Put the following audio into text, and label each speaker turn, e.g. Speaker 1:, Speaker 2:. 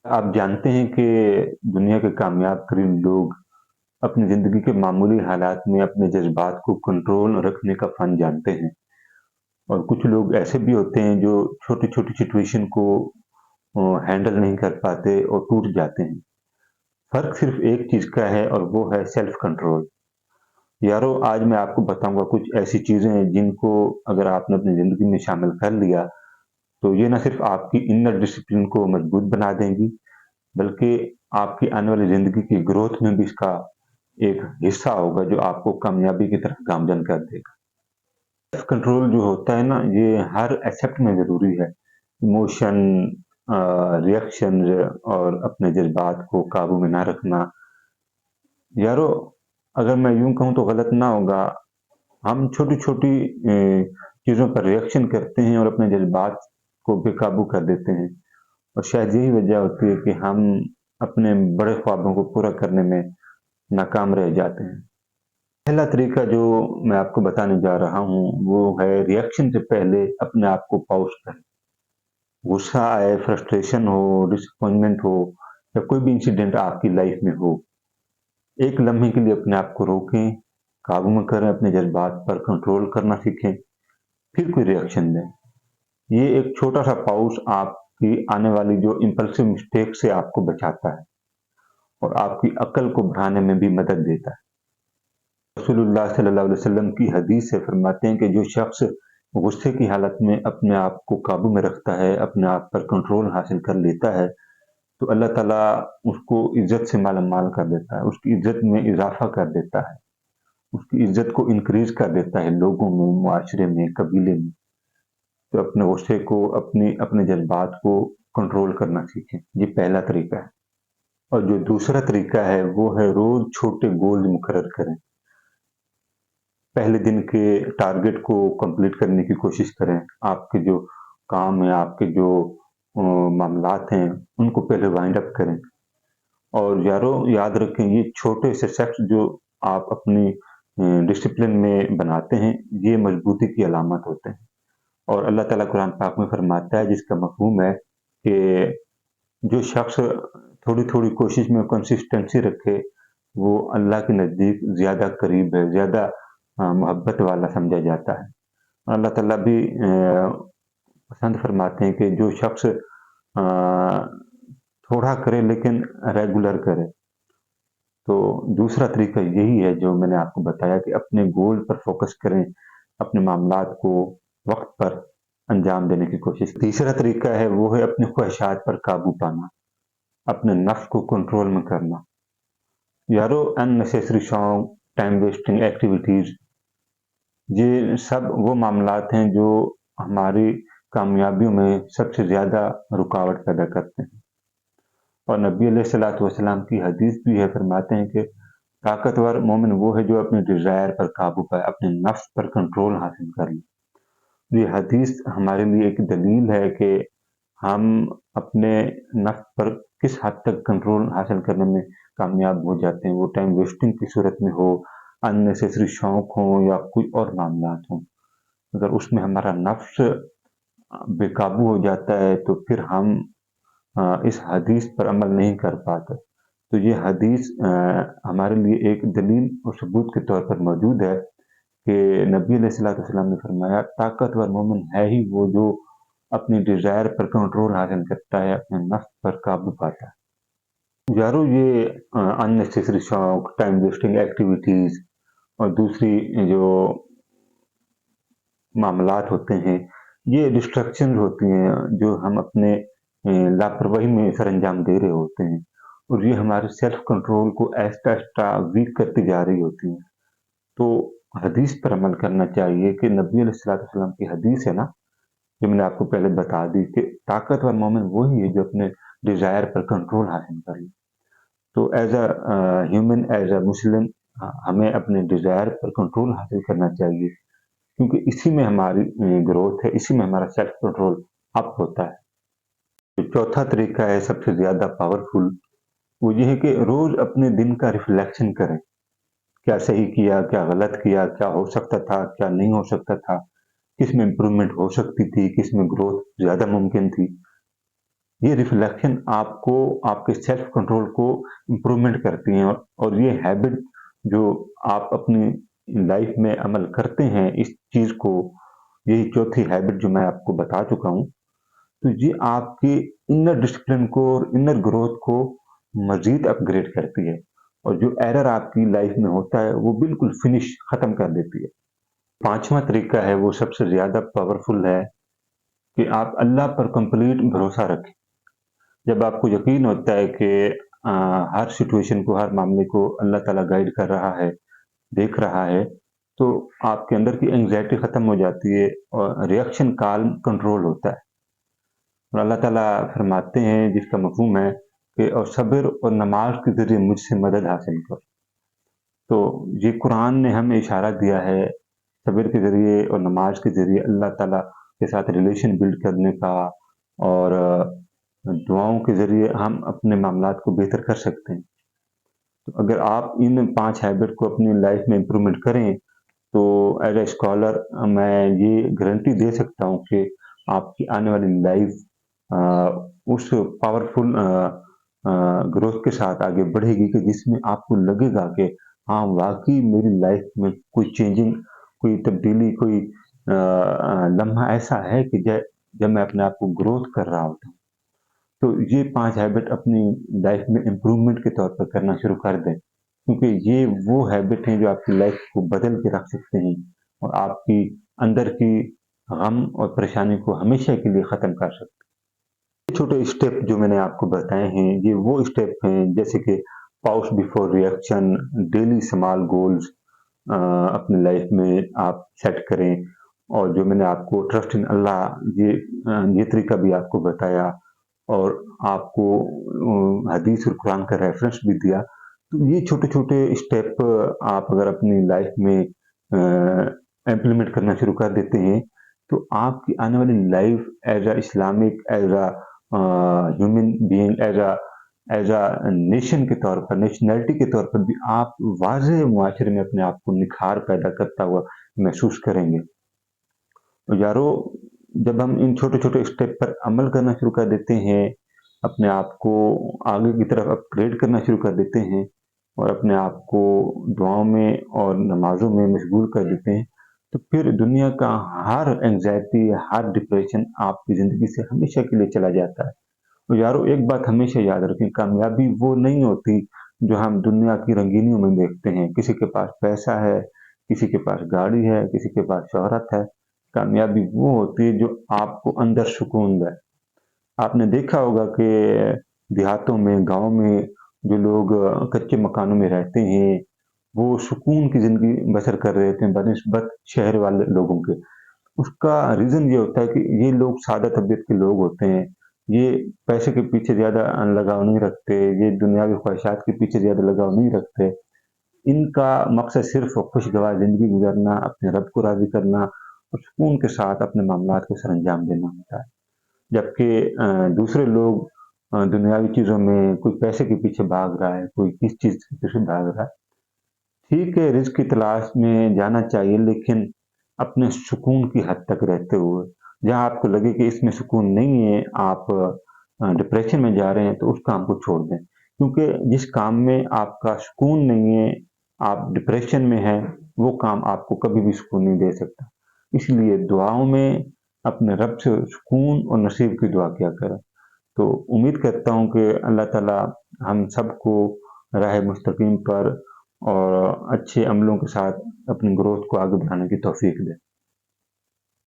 Speaker 1: आप जानते हैं कि दुनिया के कामयाब तरीन लोग अपनी ज़िंदगी के मामूली हालात में अपने जज़्बात को कंट्रोल रखने का फ़न जानते हैं और कुछ लोग ऐसे भी होते हैं जो छोटी-छोटी सिचुएशन को हैंडल नहीं कर पाते और टूट जाते हैं। फ़र्क सिर्फ़ एक चीज़ का है और वो है सेल्फ़ कंट्रोल। यारो आज मैं आपको बताऊँगा कुछ ऐसी चीज़ें हैं जिनको अगर आपने अपनी ज़िंदगी में शामिल कर लिया, तो ये ना सिर्फ़ आपकी इनर डिसिप्लिन को मज़बूत बना देंगी, बल्कि आपकी आने वाली ज़िंदगी की ग्रोथ में भी इसका एक हिस्सा होगा जो आपको कामयाबी की तरफ गामज़न कर देगा। सेल्फ कंट्रोल जो होता है ना, ये हर एस्पेक्ट में ज़रूरी है। इमोशन रिएक्शन और अपने जज़्बात को काबू में ना रखना। यारो अगर मैं यूँ कहूँ तो गलत ना होगा, हम छोटी-छोटी चीज़ों पर रिएक्शन करते हैं और अपने जज़्बात को बेकाबू कर देते हैं और शायद यही वजह होती है कि हम अपने बड़े ख्वाबों को पूरा करने में नाकाम रह जाते हैं। पहला तरीका जो मैं आपको बताने जा रहा हूँ, वो है रिएक्शन से पहले अपने आप को पॉज़ करें। गुस्सा आए, फ्रस्ट्रेशन हो, डिसअपॉइंटमेंट हो या कोई भी इंसिडेंट आपकी लाइफ़ में हो, एक लम्हे के लिए अपने आप को रोकें, काबू में करें, अपने जज़्बात पर कंट्रोल करना सीखें, फिर कोई रिएक्शन दें। ये एक छोटा-सा पॉज़ आपकी आने वाली जो इम्पल्सिव मिस्टेक से आपको बचाता है और आपकी अक्ल को बढ़ाने में भी मदद देता है। रसूलुल्लाह सल्लल्लाहु अलैहि वसल्लम की हदीस से फरमाते हैं कि जो शख्स गुस्से की हालत में अपने आप को काबू में रखता है, अपने आप पर कंट्रोल हासिल कर लेता है, तो अल्लाह ताला उसको इज़्ज़त से माला-माल कर देता है, उसकी इज़्ज़त में इज़ाफ़ा कर देता है, उसकी इज़्ज़त को इंक्रीज़ कर देता है लोगों में, मुआशरे में, कबीले में। तो अपने गुस्से को, अपने जज़्बात को कंट्रोल करना सीखें, ये पहला तरीका है। और जो दूसरा तरीका है, वो है रोज़ छोटे गोल मुकर्रर करें। पहले दिन के टारगेट को कंप्लीट करने की कोशिश करें। आपके जो काम है, आपके जो मामलात हैं, उनको पहले वाइंड अप करें। और यारों याद रखें ये छोटे से स्टेप्स जो आप अपनी डिसिप्लिन में बनाते हैं, ये मजबूती की अलामत होते हैं। और अल्लाह ताला कुरान पाक में फरमाता है जिसका मफ़हूम है कि जो शख्स थोड़ी-थोड़ी कोशिश में कंसिस्टेंसी रखे, वो अल्लाह के नज़दीक ज़्यादा करीब है, ज़्यादा मोहब्बत वाला समझा जाता है। अल्लाह ताला भी पसंद फरमाते हैं कि जो शख्स थोड़ा करे लेकिन रेगुलर करे। तो दूसरा तरीका यही है जो मैंने आपको बताया कि अपने गोल पर फ़ोकस करें, अपने मामलात को वक़्त पर अंजाम देने की कोशिश। तीसरा तरीका है वो है अपनी ख्वाहिशात पर काबू पाना, अपने नफ्स को कंट्रोल में करना। यारो अननेसेसरी शौक, टाइम वेस्टिंग एक्टिविटीज़ ये सब वो मामलात हैं जो हमारी कामयाबियों में सबसे ज़्यादा रुकावट पैदा करते हैं। और नबी अलैहिस्सलातु वस्सलाम की हदीस भी है, फरमाते हैं कि ताकतवर मोमिन वो है जो अपने डिज़ायर पर काबू पाए, अपने नफ्स पर कंट्रोल हासिल कर ले। ये हदीस हमारे लिए एक दलील है कि हम अपने नफ्स पर किस हद तक कंट्रोल हासिल करने में कामयाब हो जाते हैं, वो टाइम वेस्टिंग की सूरत में हो, अननेसेसरी शौक हो या कोई और मामलात हों। अगर उसमें हमारा नफ्स बेकाबू हो जाता है तो फिर हम इस हदीस पर अमल नहीं कर पाते। तो ये हदीस हमारे लिए एक दलील और सबूत के तौर पर मौजूद है कि नबी अलैहिस्सलातु वस्सलाम ने फरमाया ताकतवर मोमिन है ही वो जो अपनी डिज़ायर पर कंट्रोल हासिल करता है, अपने नफ्स पर काबू पाता है। यारो ये अननेसेसरी शौक, टाइम वेस्टिंग एक्टिविटीज़ और दूसरी जो मामलात होते हैं, ये डिस्ट्रैक्शंस होती हैं जो हम अपने लापरवाही में सरअंजाम दे रहे होते हैं और ये हमारे सेल्फ कंट्रोल को आहिस्ता-आहिस्ता वीक करती जा रही होती हैं। तो हदीस पर अमल करना चाहिए कि नबी अलैहिस्सलातु वस्सलाम की हदीस है ना, जो मैंने आपको पहले बता दी कि ताकतवर मोमिन वही है जो अपने डिज़ायर पर कंट्रोल हासिल कर ले। तो as a human, as a Muslim हमें अपने डिज़ायर पर कंट्रोल हासिल करना चाहिए क्योंकि इसी में हमारी ग्रोथ है, इसी में हमारा सेल्फ कंट्रोल अप होता है। जो चौथा तरीका है सबसे ज़्यादा पावरफुल, वो ये है कि रोज़ अपने दिन का रिफ्लेक्शन करें। क्या सही किया, क्या गलत किया, क्या हो सकता था, क्या नहीं हो सकता था, किस में इम्प्रूवमेंट हो सकती थी, किस में ग्रोथ ज़्यादा मुमकिन थी। ये रिफ्लेक्शन आपको आपके सेल्फ कंट्रोल को इम्प्रूवमेंट करती हैं और ये हैबिट जो आप अपनी लाइफ में अमल करते हैं इस चीज़ को, यही चौथी हैबिट जो मैं आपको बता चुका हूँ, तो ये आपकी इनर डिसिप्लिन को और इनर ग्रोथ को मज़ीद अपग्रेड करती है और जो एरर आपकी लाइफ में होता है, वो बिल्कुल फिनिश खत्म कर देती है। 5वां तरीका है वो सबसे ज़्यादा पावरफुल है कि आप अल्लाह पर कंप्लीट भरोसा रखें। जब आपको यकीन होता है कि हर सिचुएशन को, हर मामले को अल्लाह ताला गाइड कर रहा है, देख रहा है, तो आपके अंदर की एंग्ज़ायटी खत्म हो जाती है और रिएक्शन काल्म कंट्रोल होता है। और अल्लाह ताला फरमाते हैं जिसका मफ़हूम है कि और सब्र और नमाज़ के ज़रिए मुझसे मदद हासिल करो। तो ये कुरान ने हमें इशारा दिया है सब्र के ज़रिए और नमाज़ के ज़रिए अल्लाह ताला के साथ रिलेशन बिल्ड करने का और दुआओं के ज़रिए हम अपने मामलात को बेहतर कर सकते हैं। तो अगर आप इन 5 हैबिट को अपनी लाइफ़ में इम्प्रूवमेंट करें, तो एज़ अ स्कॉलर मैं ये गारंटी दे सकता हूँ कि आपकी आने वाली लाइफ़ उस पावरफुल ग्रोथ के साथ आगे बढ़ेगी कि जिसमें आपको लगेगा कि हाँ, वाक़ई मेरी लाइफ़ में कोई चेंजिंग, कोई तब्दीली, कोई लम्हा ऐसा है कि जब मैं अपने आप को ग्रोथ कर रहा होता हूँ। तो ये 5 हैबिट अपनी लाइफ़ में इम्प्रूवमेंट के तौर पर करना शुरू कर दें, क्योंकि ये वो हैबिट हैं जो आपकी लाइफ़ को बदल के रख सकते हैं और आपकी अंदर की गम और परेशानी को हमेशा के लिए ख़त्म कर सकते हैं। छोटे स्टेप जो मैंने आपको बताए हैं, ये वो स्टेप हैं जैसे कि pause before reaction, daily small goals अपनी लाइफ़ में आप सेट करें और जो मैंने आपको ट्रस्ट इन अल्लाह ये तरीका भी आपको बताया और आपको हदीस और कुरान का रेफ़रेंस भी दिया। तो ये छोटे-छोटे स्टेप आप अगर अपनी लाइफ़ में इम्प्लीमेंट करना शुरू कर देते हैं, तो आपकी आने वाली life as a Islamic, as a human being, as a nation के तौर पर, नेशनैलिटी के तौर पर भी आप वाज़ेह मुआशरे में अपने आप को निखार पैदा करता हुआ महसूस करेंगे। तो यारो, जब हम इन छोटे-छोटे स्टेप पर अमल करना शुरू कर देते हैं, अपने आप को आगे की तरफ अपग्रेड करना शुरू कर देते हैं और अपने आप को दुआओं में और नमाज़ों में मशगूल कर देते हैं, तो फिर दुनिया का हर एंग्ज़ायटी, हर डिप्रेशन आपकी ज़िंदगी से हमेशा के लिए चला जाता है। तो यारो, एक बात हमेशा याद रखें, कामयाबी वो नहीं होती जो हम दुनिया की रंगीनियों में देखते हैं। किसी के पास पैसा है, किसी के पास गाड़ी है, किसी के पास शोहरत है। कामयाबी वो होती है जो आपको अंदर सुकून दे। आपने देखा होगा कि देहातों में, गाँव में जो लोग कच्चे मकानों में रहते हैं, वो सुकून की ज़िंदगी बसर कर रहे होते हैं बनिस्बत शहर वाले लोगों के। उसका रीज़न ये होता है कि ये लोग सादा तबीयत के लोग होते हैं। ये पैसे के पीछे ज़्यादा लगाव नहीं रखते, ये दुनियावी ख्वाहिशात के पीछे ज़्यादा लगाव नहीं रखते। इनका मकसद सिर्फ़ खुशगवार ज़िंदगी गुज़ारना, अपने रब को राज़ी करना और सुकून के साथ अपने मामलात को सरअंजाम देना होता है। जबकि दूसरे लोग दुनियावी चीज़ों में, कोई पैसे के पीछे भाग रहा है, कोई किस चीज़ के पीछे भाग रहा है। ठीक है, रिज़्क की तलाश में जाना चाहिए, लेकिन अपने सुकून की हद तक रहते हुए। जहाँ आपको लगे कि इसमें सुकून नहीं है, आप डिप्रेशन में जा रहे हैं, तो उस काम को छोड़ दें। क्योंकि जिस काम में आपका सुकून नहीं है, आप डिप्रेशन में हैं, वो काम आपको कभी भी सुकून नहीं दे सकता। इसलिए दुआओं में अपने रब से सुकून और नसीब की दुआ किया करें। तो उम्मीद करता हूँ कि अल्लाह ताला हम सबको राह मुस्तकीम पर और अच्छे अमलों के साथ अपनी ग्रोथ को आगे बढ़ाने की तौफ़ीक दे।